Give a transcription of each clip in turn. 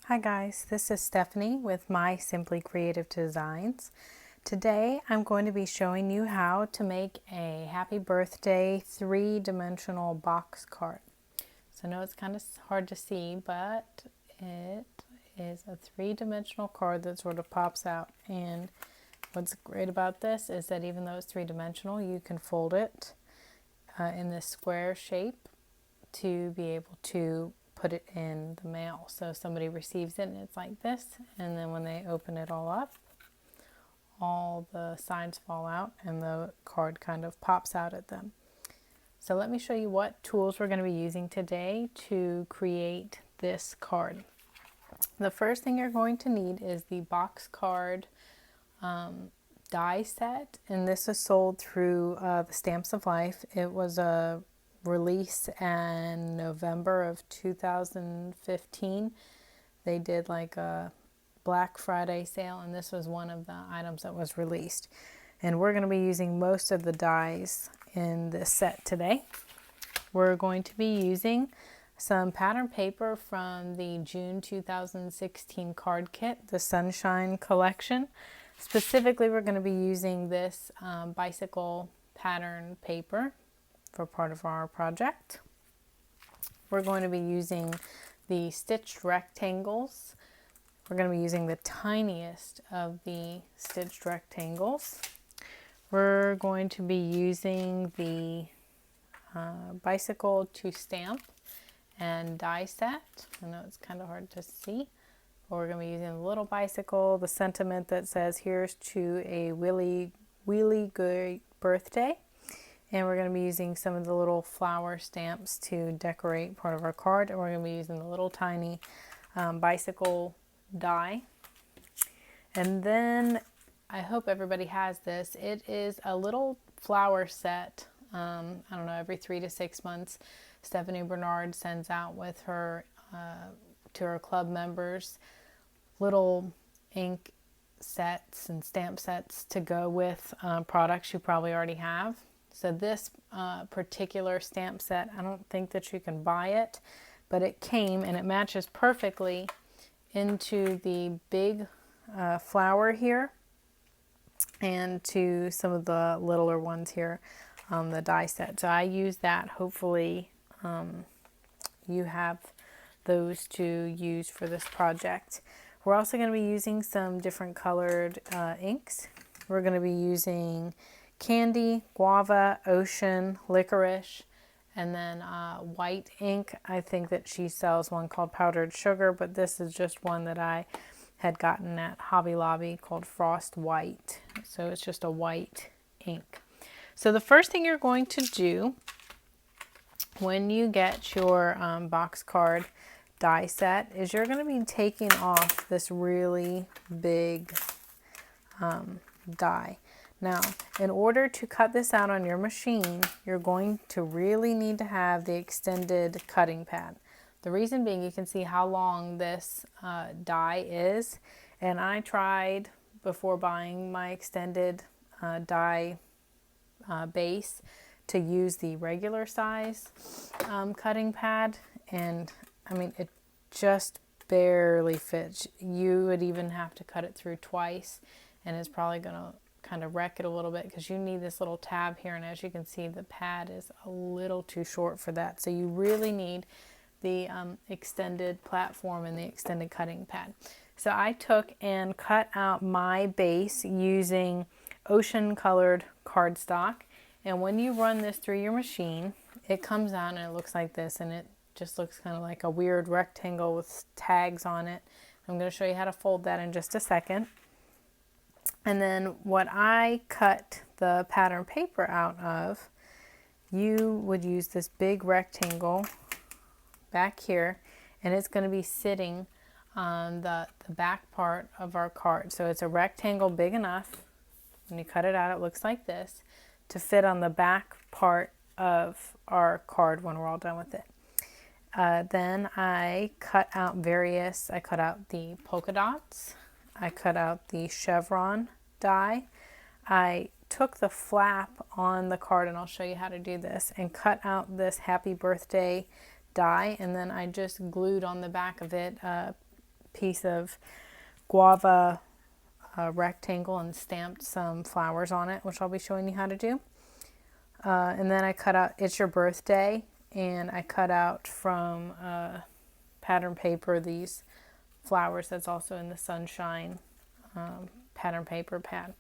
Hi guys, this is Stephanie with My Simply Creative Designs. Today I'm going to be showing you how to make a happy birthday three-dimensional box card. So I know it's kind of hard to see, but it is a three-dimensional card that sort of pops out. And what's great about this is that even though it's three-dimensional, you can fold it in this square shape to be able to put it in the mail. So somebody receives it and it's like this, and then when they open it all up, all the sides fall out and the card kind of pops out at them. So let me show you what tools we're going to be using today to create this card. The first thing you're going to need is the box card die set, and this is sold through the Stamps of Life. It was a release in November of 2015. They did like a Black Friday sale, and this was one of the items that was released. And we're going to be using most of the dies in this set today. We're going to be using some pattern paper from the June 2016 card kit, the Sunshine collection. Specifically, we're going to be using this bicycle pattern paper for part of our project. We're going to be using the stitched rectangles. We're going to be using the tiniest of the stitched rectangles. We're going to be using the bicycle to stamp and die set. I know it's kind of hard to see, but we're going to be using the little bicycle, the sentiment that says here's to a really good birthday. And we're going to be using some of the little flower stamps to decorate part of our card. And we're going to be using the little tiny bicycle die. And then I hope everybody has this. It is a little flower set. I don't know, every 3 to 6 months, Stephanie Bernard sends out with her to her club members little ink sets and stamp sets to go with products you probably already have. So this particular stamp set, I don't think that you can buy it, but it came and it matches perfectly into the big flower here and to some of the littler ones here on the die set. So I use that. Hopefully you have those to use for this project. We're also going to be using some different colored inks. We're going to be using candy, guava, ocean, licorice, and then white ink. I think that she sells one called powdered sugar, but this is just one that I had gotten at Hobby Lobby called Frost White. So it's just a white ink. So the first thing you're going to do when you get your box card die set is you're going to be taking off this really big die. Now, in order to cut this out on your machine, you're going to really need to have the extended cutting pad. The reason being, you can see how long this die is, and I tried before buying my extended die base to use the regular size cutting pad, and I mean it just barely fits. You would even have to cut it through twice, and it's probably going to kind of wreck it a little bit because you need this little tab here, and as you can see the pad is a little too short for that. So you really need the extended platform and the extended cutting pad. So I took and cut out my base using ocean colored cardstock, and when you run this through your machine it comes out and it looks like this, and it just looks kind of like a weird rectangle with tags on it. I'm going to show you how to fold that in just a second. And then what I cut the pattern paper out of, you would use this big rectangle back here, and it's going to be sitting on the back part of our card. So it's a rectangle big enough, when you cut it out it looks like this, to fit on the back part of our card when we're all done with it. Then I cut out I cut out the polka dots, I cut out the chevron die. I took the flap on the card, and I'll show you how to do this, and cut out this happy birthday die, and then I just glued on the back of it piece of guava rectangle and stamped some flowers on it, which I'll be showing you how to do. And then I cut out It's Your Birthday, and I cut out from pattern paper these flowers that's also in the sunshine pattern paper pad.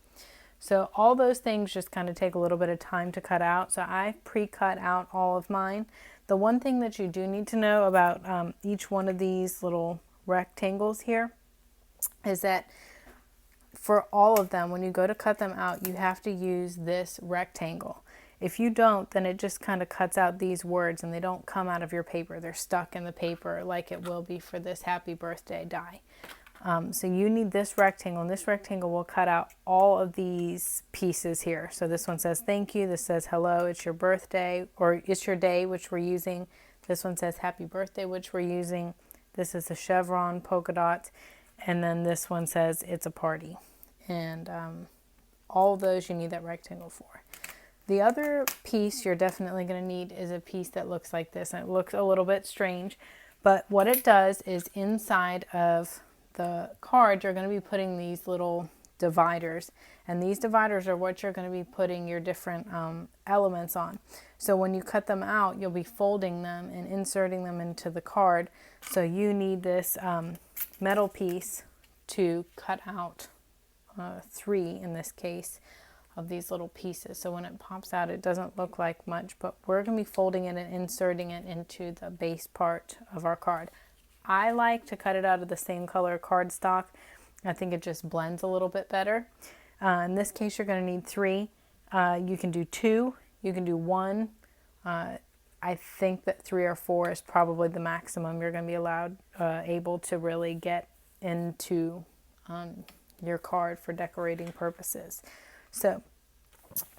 So all those things just kind of take a little bit of time to cut out. So I pre-cut out all of mine. The one thing that you do need to know about each one of these little rectangles here is that for all of them, when you go to cut them out, you have to use this rectangle. If you don't, then it just kind of cuts out these words and they don't come out of your paper. They're stuck in the paper like it will be for this happy birthday die. So you need this rectangle, and this rectangle will cut out all of these pieces here. So this one says thank you, this says hello, it's your birthday, or it's your day, which we're using. This one says happy birthday, which we're using. This is a chevron polka dot, and then this one says it's a party. And all of those you need that rectangle for. The other piece you're definitely going to need is a piece that looks like this, and it looks a little bit strange, but what it does is inside of the card you're going to be putting these little dividers, and these dividers are what you're going to be putting your different elements on. So when you cut them out, you'll be folding them and inserting them into the card. So you need this metal piece to cut out 3 in this case of these little pieces. So when it pops out, it doesn't look like much, but we're going to be folding it and inserting it into the base part of our card. I like to cut it out of the same color cardstock. I think it just blends a little bit better. In this case, you're going to need 3. You can do 2. You can do 1. I think that 3 or 4 is probably the maximum you're going to be able to really get into your card for decorating purposes. So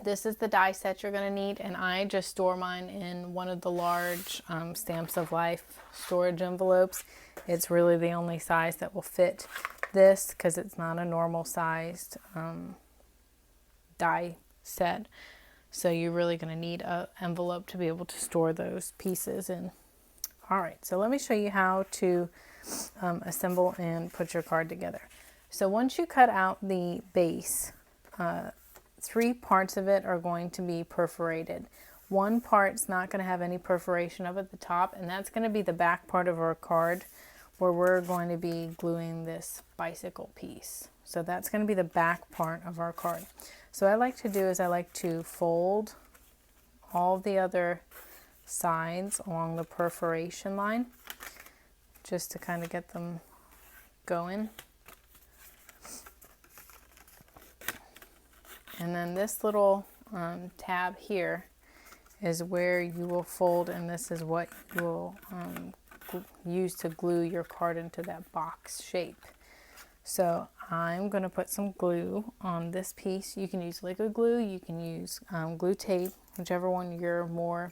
this is the die set you're going to need, and I just store mine in one of the large Stamps of Life storage envelopes. It's really the only size that will fit this because it's not a normal sized die set. So you're really going to need an envelope to be able to store those pieces in. All right, so let me show you how to assemble and put your card together. So once you cut out the base, 3 parts of it are going to be perforated. One part's not going to have any perforation up at the top, and that's going to be the back part of our card where we're going to be gluing this bicycle piece. So that's going to be the back part of our card. So what I like to do is I like to fold all the other sides along the perforation line just to kind of get them going. And then this little tab here is where you will fold, and this is what you will use to glue your card into that box shape. So I'm going to put some glue on this piece. You can use liquid glue, you can use glue tape, whichever one you're more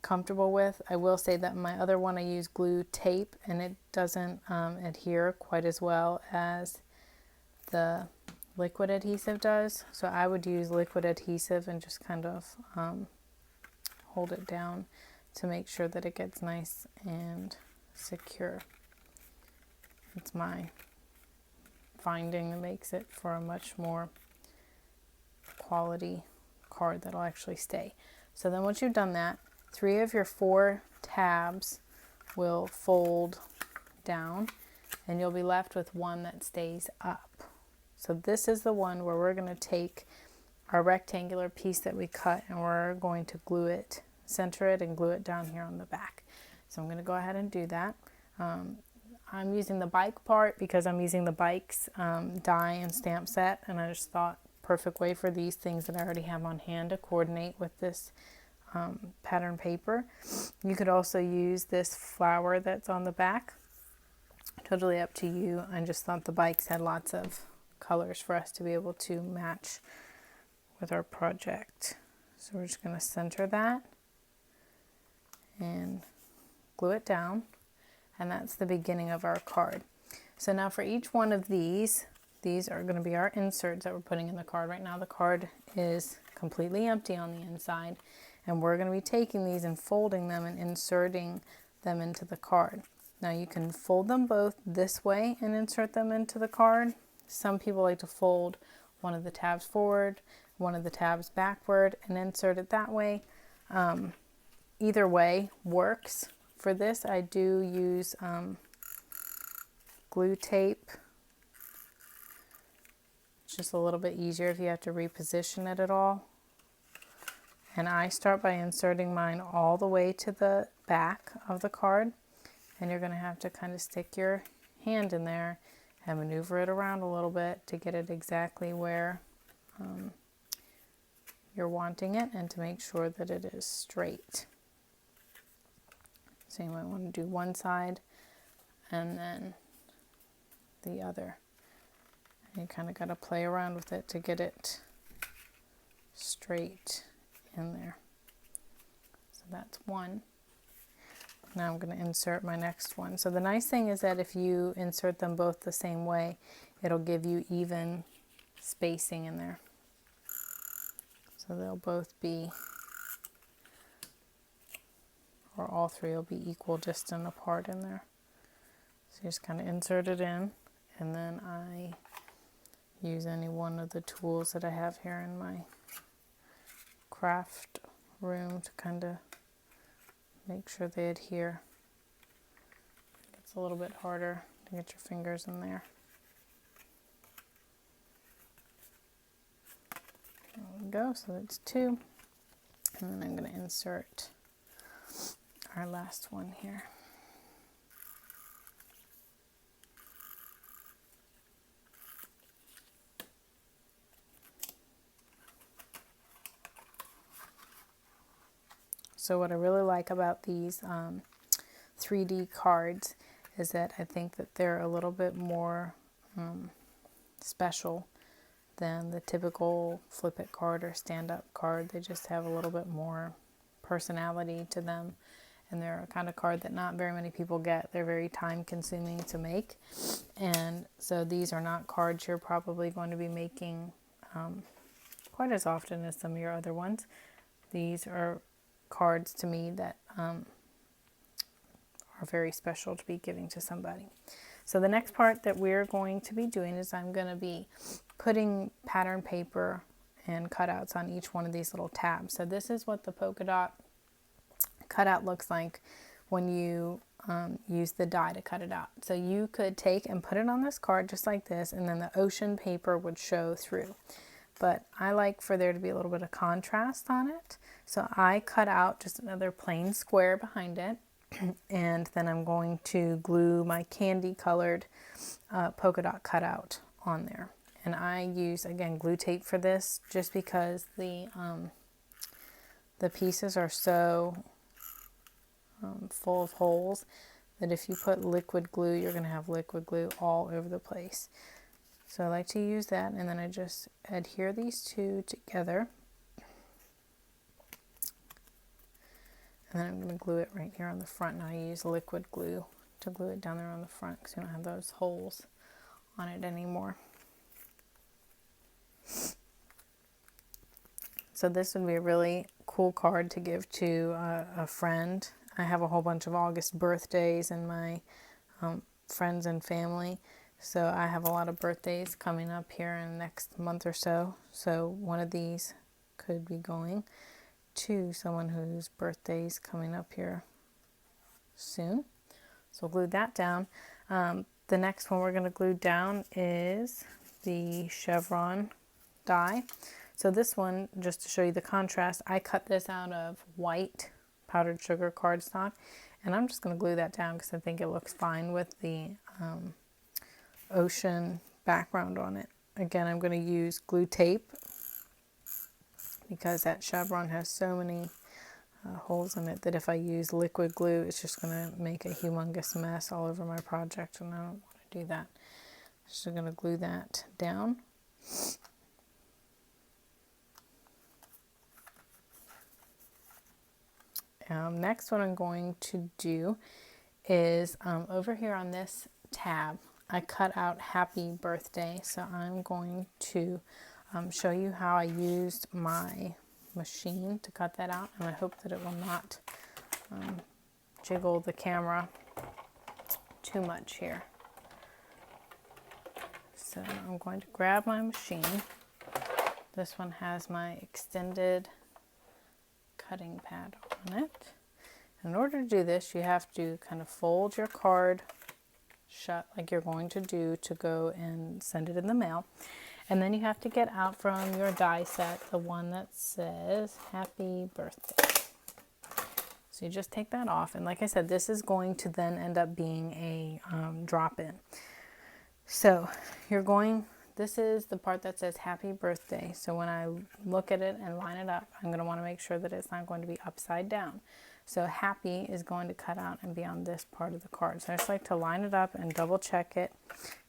comfortable with. I will say that my other one I use glue tape, and it doesn't adhere quite as well as the liquid adhesive does. So I would use liquid adhesive and just kind of hold it down to make sure that it gets nice and secure. It's my finding that makes it for a much more quality card that'll actually stay. So then once you've done that, 3 of your 4 tabs will fold down, and you'll be left with one that stays up. So this is the one where we're going to take our rectangular piece that we cut, and we're going to glue it, center it, and glue it down here on the back. So I'm going to go ahead and do that. I'm using the bike part because I'm using the bike's die and stamp set, and I just thought perfect way for these things that I already have on hand to coordinate with this pattern paper. You could also use this flower that's on the back. Totally up to you. I just thought the bikes had lots of colors for us to be able to match with our project. So we're just going to center that and glue it down, and that's the beginning of our card. So now for each one of these are going to be our inserts that we're putting in the card. Right now the card is completely empty on the inside, and we're going to be taking these and folding them and inserting them into the card. Now you can fold them both this way and insert them into the card. Some people like to fold one of the tabs forward, one of the tabs backward, and insert it that way. Either way works. For this, I do use glue tape. It's just a little bit easier if you have to reposition it at all. And I start by inserting mine all the way to the back of the card. And you're going to have to kind of stick your hand in there and maneuver it around a little bit to get it exactly where you're wanting it, and to make sure that it is straight. So you might want to do one side and then the other. And you kind of got to play around with it to get it straight in there. So that's one. Now I'm going to insert my next one. So the nice thing is that if you insert them both the same way, it'll give you even spacing in there. So they'll both be, or all three will be equal distance apart in there. So you just kind of insert it in, and then I use any one of the tools that I have here in my craft room to kind of make sure they adhere. It's a little bit harder to get your fingers in there. There we go, so that's two. And then I'm going to insert our last one here. So what I really like about these 3D cards is that I think that they're a little bit more special than the typical flip it card or stand up card. They just have a little bit more personality to them, and they're a kind of card that not very many people get. They're very time consuming to make, and so these are not cards you're probably going to be making quite as often as some of your other ones. These are cards to me that are very special to be giving to somebody. So the next part that we're going to be doing is I'm going to be putting pattern paper and cutouts on each one of these little tabs. So this is what the polka dot cutout looks like when you use the die to cut it out. So you could take and put it on this card just like this, and then the ocean paper would show through. But I like for there to be a little bit of contrast on it. So I cut out just another plain square behind it. And then I'm going to glue my candy colored polka dot cutout on there. And I use, again, glue tape for this just because the pieces are so full of holes that if you put liquid glue, you're going to have liquid glue all over the place. So I like to use that, and then I just adhere these two together. And then I'm going to glue it right here on the front. And I use liquid glue to glue it down there on the front because you don't have those holes on it anymore. So this would be a really cool card to give to a friend. I have a whole bunch of August birthdays in my friends and family. So I have a lot of birthdays coming up here in the next month or so. So one of these could be going to someone whose birthday is coming up here soon. So glue that down. The next one we're going to glue down is the chevron die. So this one, just to show you the contrast, I cut this out of white powdered sugar cardstock, and I'm just going to glue that down because I think it looks fine with the ocean background on it. Again, I'm going to use glue tape because that chevron has so many holes in it that if I use liquid glue, it's just going to make a humongous mess all over my project, and I don't want to do that. So I'm going to glue that down. Next, what I'm going to do is over here on this tab, I cut out happy birthday. So I'm going to show you how I used my machine to cut that out, and I hope that it will not jiggle the camera too much here. So I'm going to grab my machine. This one has my extended cutting pad on it. In order to do this, you have to kind of fold your card shut like you're going to do to go and send it in the mail. And then you have to get out from your die set the one that says Happy Birthday. So you just take that off. And like I said, this is going to then end up being a drop-in. So this is the part that says Happy Birthday. So when I look at it and line it up, I'm going to want to make sure that it's not going to be upside down. So happy is going to cut out and be on this part of the card. So I just like to line it up and double check it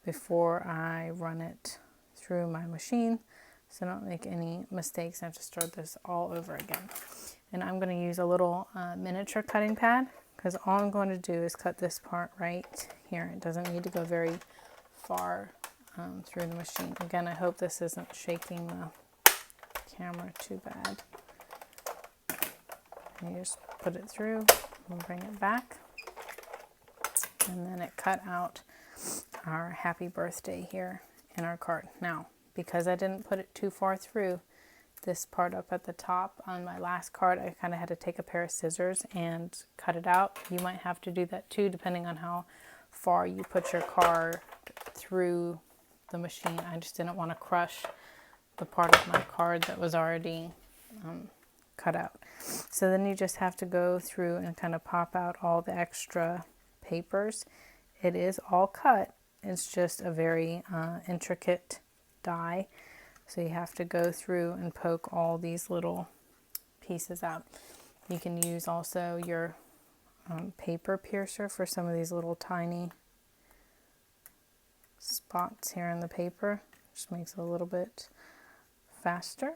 before I run it through my machine, so I don't make any mistakes. I have to start this all over again. And I'm going to use a little miniature cutting pad, because all I'm going to do is cut this part right here. It doesn't need to go very far through the machine. Again, I hope this isn't shaking the camera too bad. And you just put it through and bring it back. And then it cut out our Happy Birthday here in our card. Now, because I didn't put it too far through this part up at the top on my last card, I kind of had to take a pair of scissors and cut it out. You might have to do that too, depending on how far you put your card through the machine. I just didn't want to crush the part of my card that was already cut out. So then you just have to go through and kind of pop out all the extra papers. It is all cut. It's just a very intricate die. So you have to go through and poke all these little pieces out. You can use also your paper piercer for some of these little tiny spots here in the paper. Just makes it a little bit faster.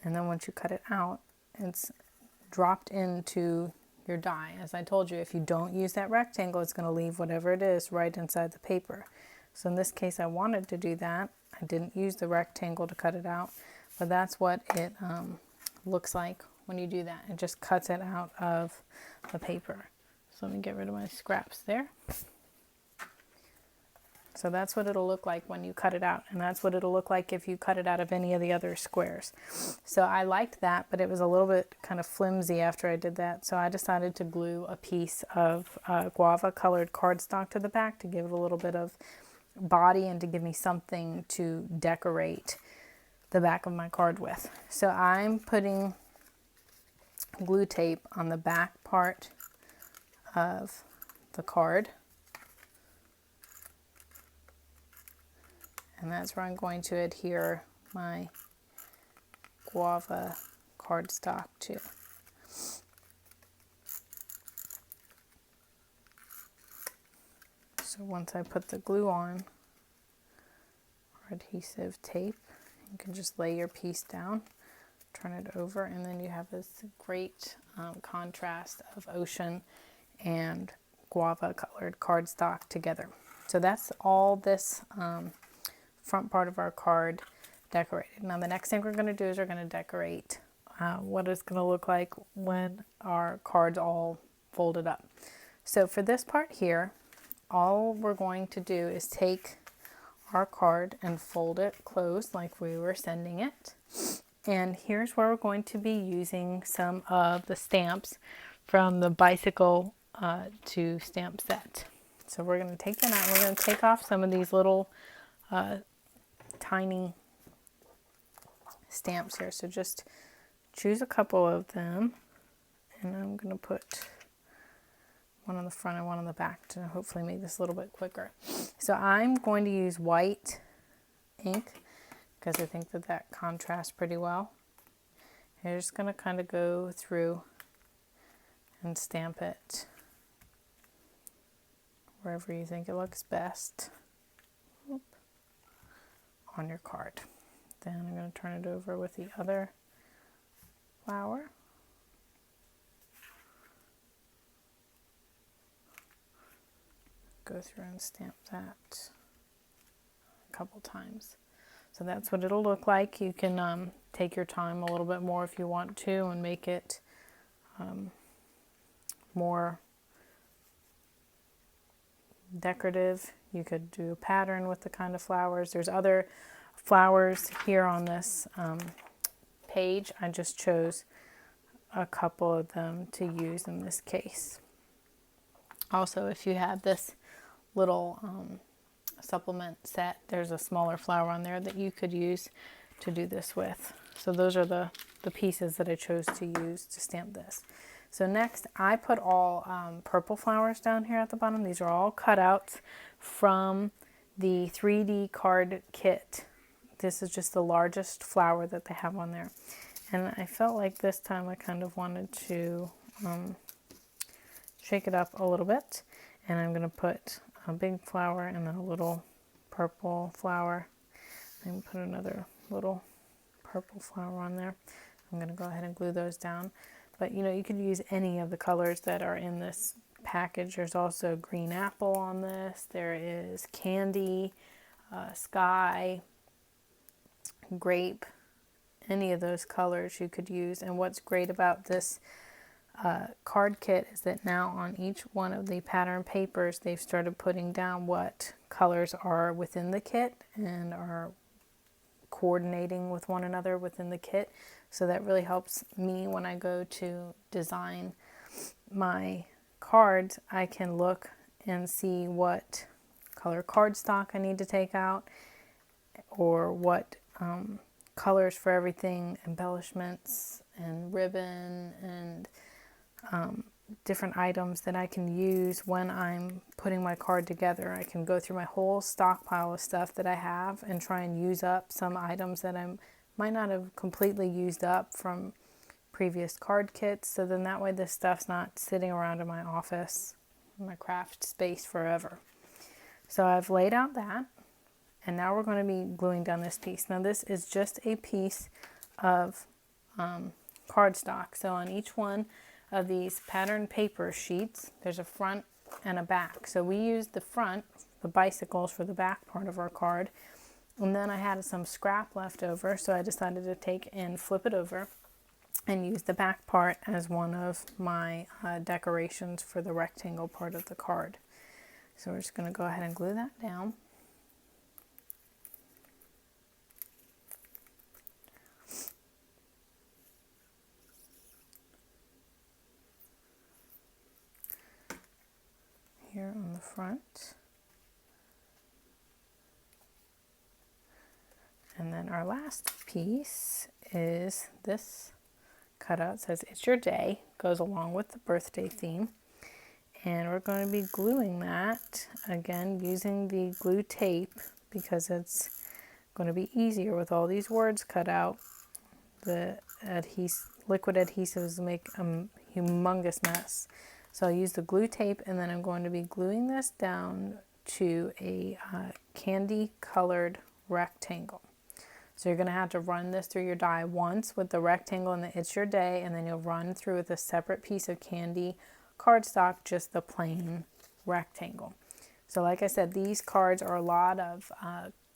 And then once you cut it out, it's dropped into your die. As I told you, if you don't use that rectangle, it's going to leave whatever it is right inside the paper. So in this case, I wanted to do that. I didn't use the rectangle to cut it out, but that's what it looks like when you do that. It just cuts it out of the paper. So let me get rid of my scraps there. So that's what it'll look like when you cut it out, and that's what it'll look like if you cut it out of any of the other squares. So I liked that, but it was a little bit kind of flimsy after I did that, so I decided to glue a piece of guava colored cardstock to the back to give it a little bit of body and to give me something to decorate the back of my card with. So I'm putting glue tape on the back part of the card. And that's where I'm going to adhere my guava cardstock to. So once I put the glue on, or adhesive tape, you can just lay your piece down, turn it over, and then you have this great contrast of ocean and guava colored cardstock together. So that's all this front part of our card decorated. Now the next thing we're going to do is we're going to decorate what it's going to look like when our card's all folded up. So for this part here, all we're going to do is take our card and fold it closed like we were sending it. And here's where we're going to be using some of the stamps from the bicycle to stamp set. So we're going to take that out and we're going to take off some of these little tiny stamps here. So just choose a couple of them, and I'm going to put one on the front and one on the back to hopefully make this a little bit quicker. So I'm going to use white ink because I think that that contrasts pretty well. You're just going to kind of go through and stamp it wherever you think it looks best on your card. Then I'm going to turn it over with the other flower. Go through and stamp that a couple times. So that's what it'll look like. You can take your time a little bit more if you want to and make it more decorative. You could do a pattern with the kind of flowers. There's other flowers here on this page. I just chose a couple of them to use in this case. Also, if you have this little supplement set, there's a smaller flower on there that you could use to do this with. So those are the pieces that I chose to use to stamp this. So next, I put all purple flowers down here at the bottom. These are all cutouts from the 3D card kit. This is just the largest flower that they have on there. And I felt like this time I kind of wanted to shake it up a little bit. And I'm going to put a big flower and then a little purple flower. And put another little purple flower on there. I'm going to go ahead and glue those down. But you know, you could use any of the colors that are in this package. There's also green apple on this. There is candy, sky, grape, any of those colors you could use. And what's great about this card kit is that now on each one of the pattern papers, they've started putting down what colors are within the kit and are coordinating with one another within the kit. So that really helps me when I go to design my cards. I can look and see what color cardstock I need to take out, or what colors for everything, embellishments and ribbon and different items that I can use when I'm putting my card together. I can go through my whole stockpile of stuff that I have and try and use up some items that I might not have completely used up from previous card kits. So then that way this stuff's not sitting around in my office, in my craft space forever. So I've laid out that, and now we're going to be gluing down this piece. Now this is just a piece of cardstock. So on each one of these pattern paper sheets, there's a front and a back. So we used the front, the bicycles, for the back part of our card. And then I had some scrap left over, so I decided to take and flip it over and use the back part as one of my decorations for the rectangle part of the card. So we're just going to go ahead and glue that down. Here on the front. And then our last piece is this cutout. It says "It's Your Day," goes along with the birthday theme. And we're going to be gluing that, again, using the glue tape, because it's going to be easier with all these words cut out. The liquid adhesives make a humongous mess. So I'll use the glue tape, and then I'm going to be gluing this down to a candy colored rectangle. So you're going to have to run this through your die once with the rectangle and the "It's Your Day," and then you'll run through with a separate piece of candy cardstock, just the plain rectangle. So like I said, these cards are a lot of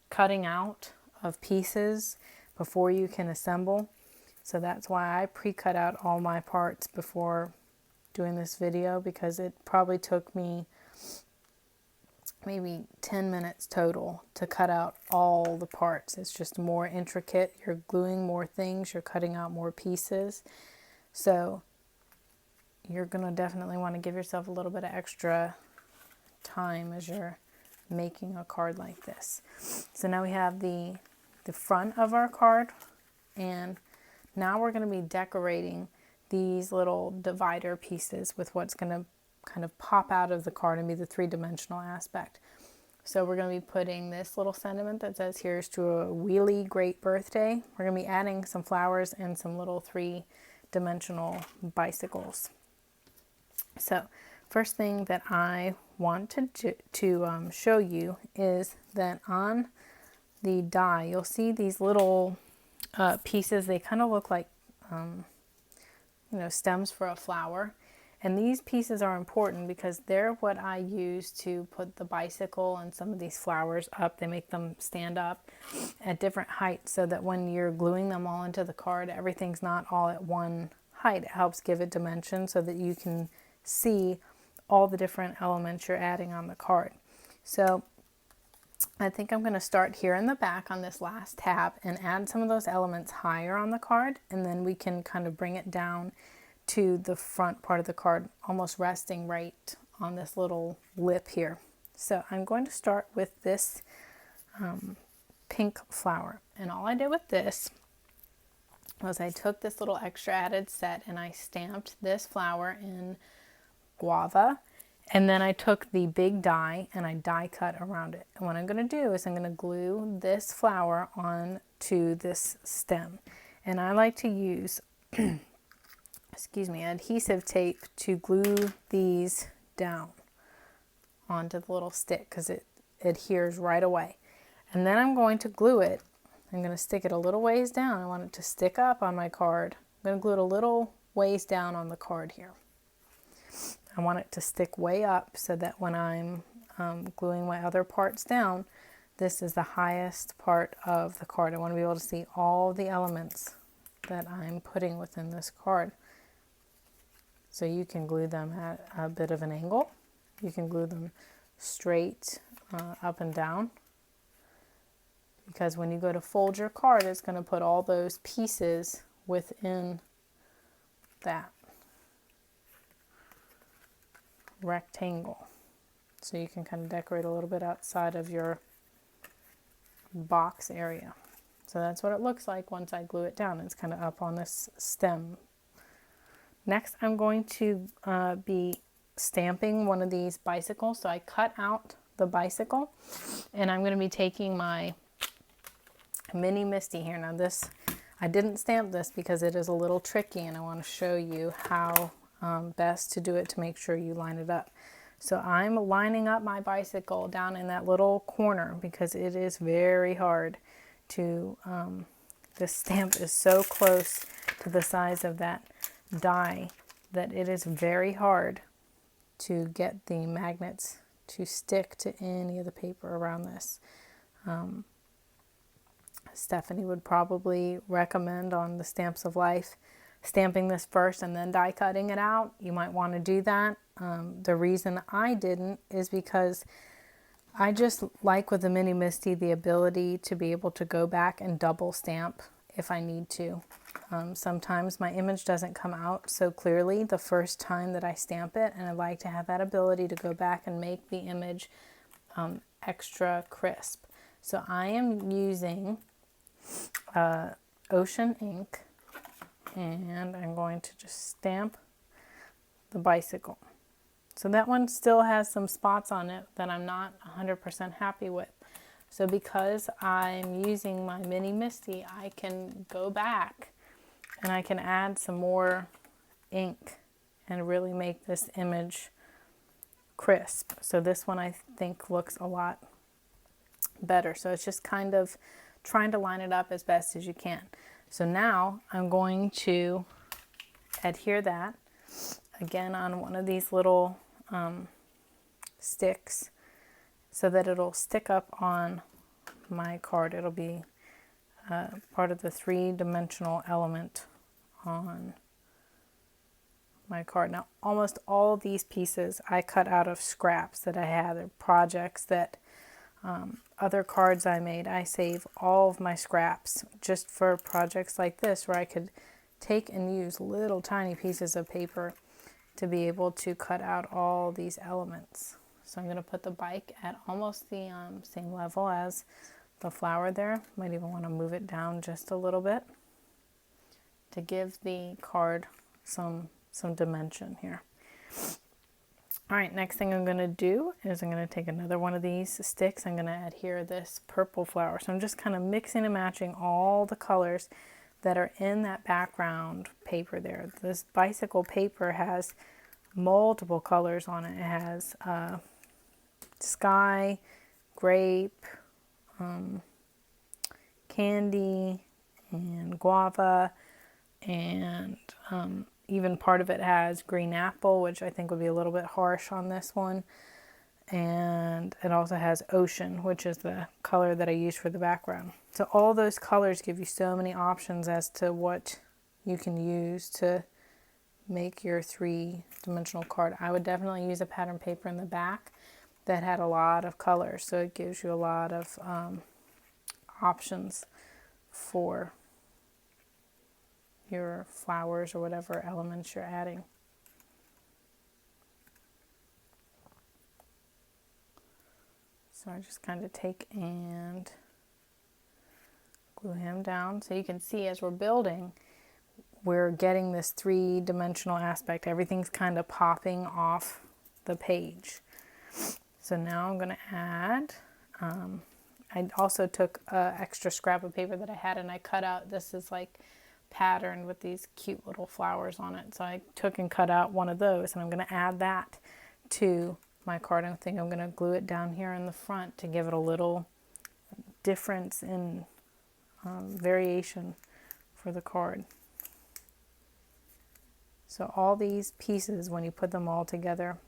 cutting out of pieces before you can assemble. So that's why I pre-cut out all my parts before doing this video, because it probably took me maybe 10 minutes total to cut out all the parts. It's just more intricate. You're gluing more things, you're cutting out more pieces. So you're going to definitely want to give yourself a little bit of extra time as you're making a card like this. So now we have the front of our card, and now we're going to be decorating these little divider pieces with what's going to kind of pop out of the card and be the three-dimensional aspect. So we're going to be putting this little sentiment that says, "Here's to a wheelie great birthday." We're going to be adding some flowers and some little three-dimensional bicycles. So first thing that I want to show you is that on the die, you'll see these little pieces. They kind of look like stems for a flower. And these pieces are important because they're what I use to put the bicycle and some of these flowers up. They make them stand up at different heights so that when you're gluing them all into the card, everything's not all at one height. It helps give it dimension so that you can see all the different elements you're adding on the card. So I think I'm going to start here in the back on this last tab and add some of those elements higher on the card, and then we can kind of bring it down to the front part of the card, almost resting right on this little lip here. So I'm going to start with this pink flower, and all I did with this was I took this little extra added set and I stamped this flower in guava, and then I took the big die and I die cut around it. And what I'm going to do is I'm going to glue this flower onto this stem, and I like to use excuse me, adhesive tape to glue these down onto the little stick because it adheres right away. And then I'm going to glue it. I'm going to stick it a little ways down. I want it to stick up on my card. I'm going to glue it a little ways down on the card here. I want it to stick way up so that when I'm gluing my other parts down, this is the highest part of the card. I want to be able to see all the elements that I'm putting within this card. So you can glue them at a bit of an angle. You can glue them straight up and down, because when you go to fold your card, it's going to put all those pieces within that rectangle. So you can kind of decorate a little bit outside of your box area. So that's what it looks like once I glue it down. It's kind of up on this stem. Next, I'm going to be stamping one of these bicycles. So I cut out the bicycle, and I'm going to be taking my Mini Misty here. Now this, I didn't stamp this because it is a little tricky, and I want to show you how best to do it to make sure you line it up. So I'm lining up my bicycle down in that little corner because it is very hard to, this stamp is so close to the size of that die that it is very hard to get the magnets to stick to any of the paper around this. Stephanie would probably recommend on the Stamps of Life stamping this first and then die cutting it out. You might want to do that. The reason I didn't is because I just like with the Mini Misty the ability to be able to go back and double stamp if I need to. Sometimes my image doesn't come out so clearly the first time that I stamp it, and I like to have that ability to go back and make the image extra crisp. So I am using Ocean ink, and I'm going to just stamp the bicycle. So that one still has some spots on it that I'm not 100% happy with. So because I'm using my Mini Misty, I can go back and I can add some more ink and really make this image crisp. So this one I think looks a lot better. So it's just kind of trying to line it up as best as you can. So now I'm going to adhere that again on one of these little sticks so that it'll stick up on my card. It'll be part of the three-dimensional element on my card. Now almost all of these pieces I cut out of scraps that I had, or projects that other cards I made. I save all of my scraps just for projects like this where I could take and use little tiny pieces of paper to be able to cut out all these elements. So I'm going to put the bike at almost the same level as the flower there. Might even want to move it down just a little bit to give the card some dimension here. All right, next thing I'm going to do is I'm going to take another one of these sticks. I'm going to adhere this purple flower. So I'm just kind of mixing and matching all the colors that are in that background paper there. This bicycle paper has multiple colors on it. It has sky, grape, candy, and guava, and even part of it has green apple, which I think would be a little bit harsh on this one. And it also has ocean, which is the color that I use for the background. So all those colors give you so many options as to what you can use to make your three-dimensional card. I would definitely use a pattern paper in the back that had a lot of colors, so it gives you a lot of options for your flowers or whatever elements you're adding. So I just kind of take and glue him down. So you can see as we're building, we're getting this three-dimensional aspect. Everything's kind of popping off the page. So now I'm going to add, I also took an extra scrap of paper that I had and I cut out, this is like patterned with these cute little flowers on it. So I took and cut out one of those, and I'm going to add that to my card. I think I'm going to glue it down here in the front to give it a little difference in variation for the card. So all these pieces, when you put them all together,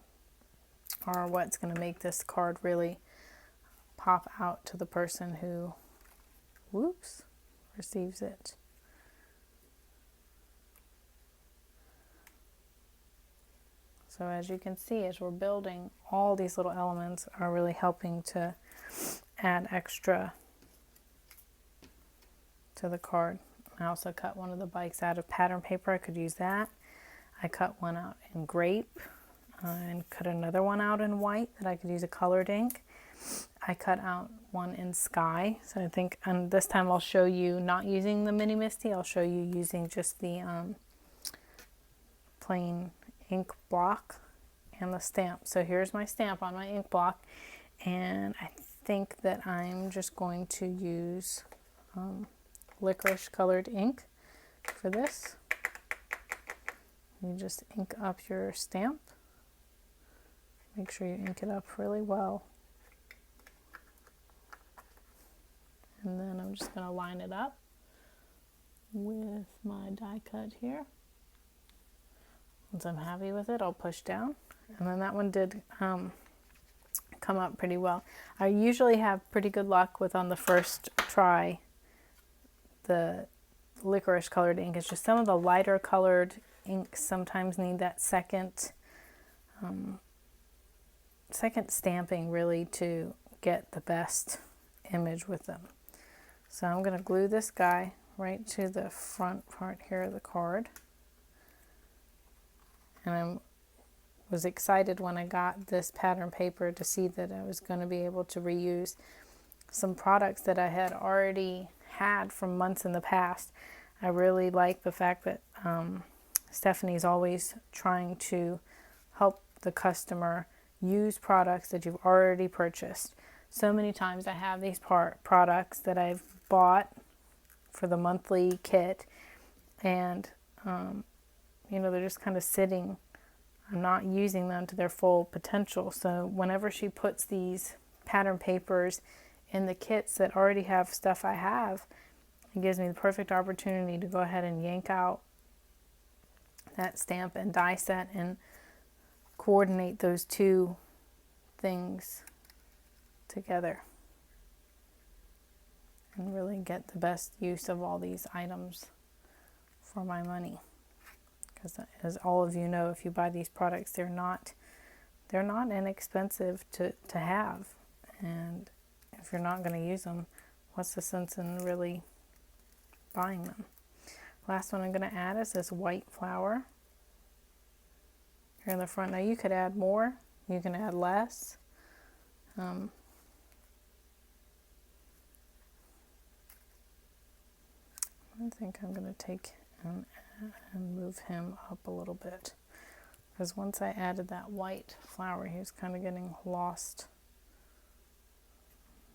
are what's going to make this card really pop out to the person who, whoops, receives it. So as you can see, as we're building, all these little elements are really helping to add extra to the card. I also cut one of the bikes out of pattern paper. I could use that. I cut one out in grape and cut another one out in white that I could use a colored ink. I cut out one in sky. So I think, and this time I'll show you not using the Mini Misty. I'll show you using just the plain ink block and the stamp. So here's my stamp on my ink block, and I think that I'm just going to use licorice colored ink for this. You just ink up your stamp. Make sure you ink it up really well. And then I'm just going to line it up with my die cut here. Once I'm happy with it, I'll push down. And then that one did come up pretty well. I usually have pretty good luck with, on the first try, the licorice colored ink. It's just some of the lighter colored inks sometimes need that second stamping really to get the best image with them. So I'm going to glue this guy right to the front part here of the card. And I was excited when I got this pattern paper to see that I was going to be able to reuse some products that I had already had from months in the past. I really like the fact that Stephanie's always trying to help the customer use products that you've already purchased. So many times I have these products that I've bought for the monthly kit, and you know, they're just kind of sitting. I'm not using them to their full potential. So whenever she puts these pattern papers in the kits that already have stuff I have, it gives me the perfect opportunity to go ahead and yank out that stamp and die set and coordinate those two things together and really get the best use of all these items for my money. Because as all of you know, if you buy these products, they're not inexpensive to have. And if you're not going to use them, what's the sense in really buying them? Last one I'm going to add is this white flower here in the front. Now you could add more, you can add less. I think I'm going to take and move him up a little bit, because once I added that white flower, he was kind of getting lost.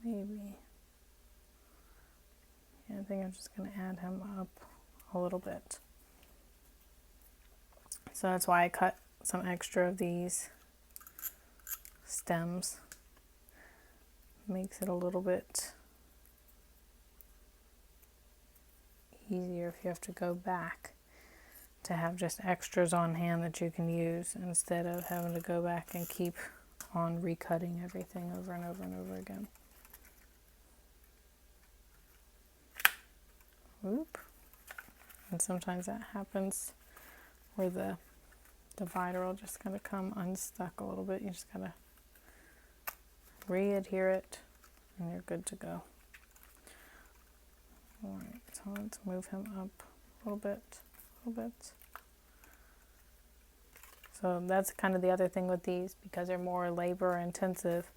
Maybe. Yeah, I think I'm just going to add him up a little bit. So that's why I cut some extra of these stems. Makes it a little bit easier if you have to go back, to have just extras on hand that you can use instead of having to go back and keep on recutting everything over and over and over again. Oop. And sometimes that happens where the divider will just kind of come unstuck a little bit. You just gotta re-adhere it, and you're good to go. All right, so let's move him up a little bit. So that's kind of the other thing with these, because they're more labor intensive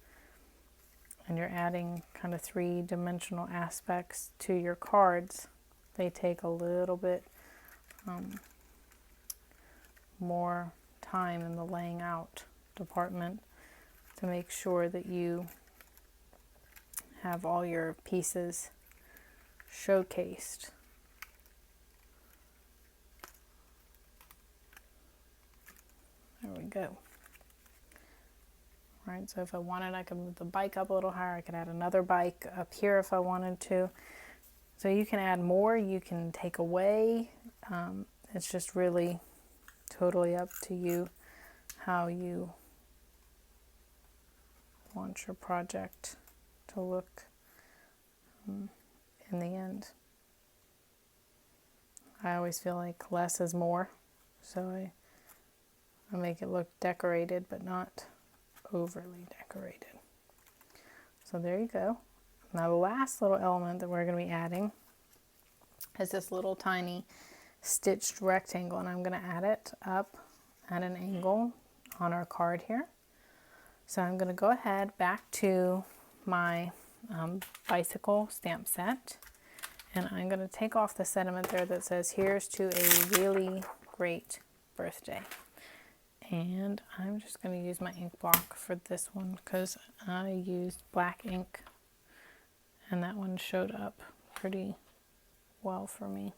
and you're adding kind of three-dimensional aspects to your cards. They take a little bit more time in the laying out department to make sure that you have all your pieces showcased. There we go. All right, so if I wanted, I could move the bike up a little higher. I could add another bike up here if I wanted to. So you can add more, you can take away. It's just really totally up to you how you want your project to look in the end. I always feel like less is more, so I make it look decorated but not overly decorated. So there you go. Now the last little element that we're going to be adding is this little tiny stitched rectangle, and I'm going to add it up at an angle on our card here. So I'm going to go ahead back to my bicycle stamp set, and I'm going to take off the sentiment there that says here's to a really great birthday. And I'm just going to use my ink block for this one because I used black ink and that one showed up pretty well for me.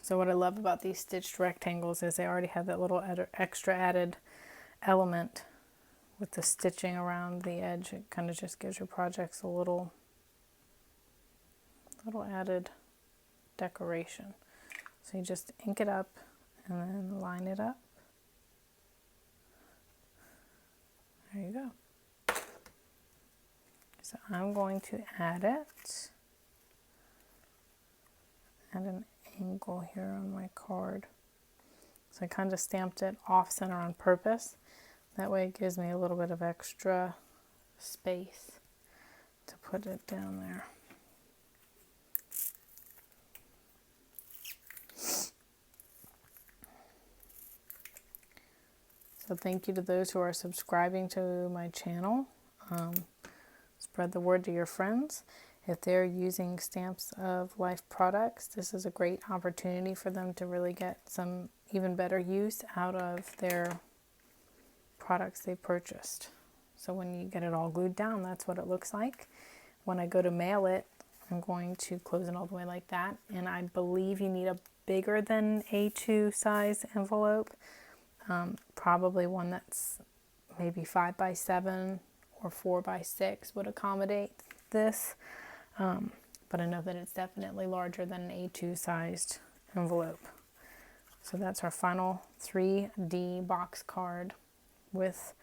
So what I love about these stitched rectangles is they already have that little extra added element with the stitching around the edge. It kind of just gives your projects a little added decoration. So you just ink it up and then line it up. There you go. So I'm going to add it at an angle here on my card. So I kind of stamped it off center on purpose. That way it gives me a little bit of extra space to put it down there. So thank you to those who are subscribing to my channel. Spread the word to your friends. If they're using Stamps of Life products, this is a great opportunity for them to really get some even better use out of their products they purchased. So when you get it all glued down, that's what it looks like. When I go to mail it, I'm going to close it all the way like that. And I believe you need a bigger than A2 size envelope. Probably one that's maybe 5 by 7 or 4 by 6 would accommodate this. But I know that it's definitely larger than an A2 sized envelope. So that's our final 3D box card with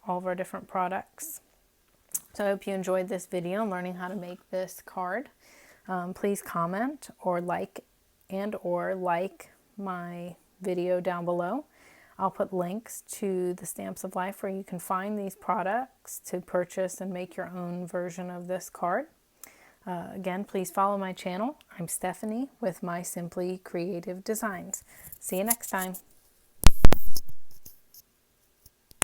all of our different products. So I hope you enjoyed this video and learning how to make this card. Please comment or like my video down below. I'll put links to the Stamps of Life where you can find these products to purchase and make your own version of this card. Again, please follow my channel. I'm Stephanie with My Simply Creative Designs. See you next time.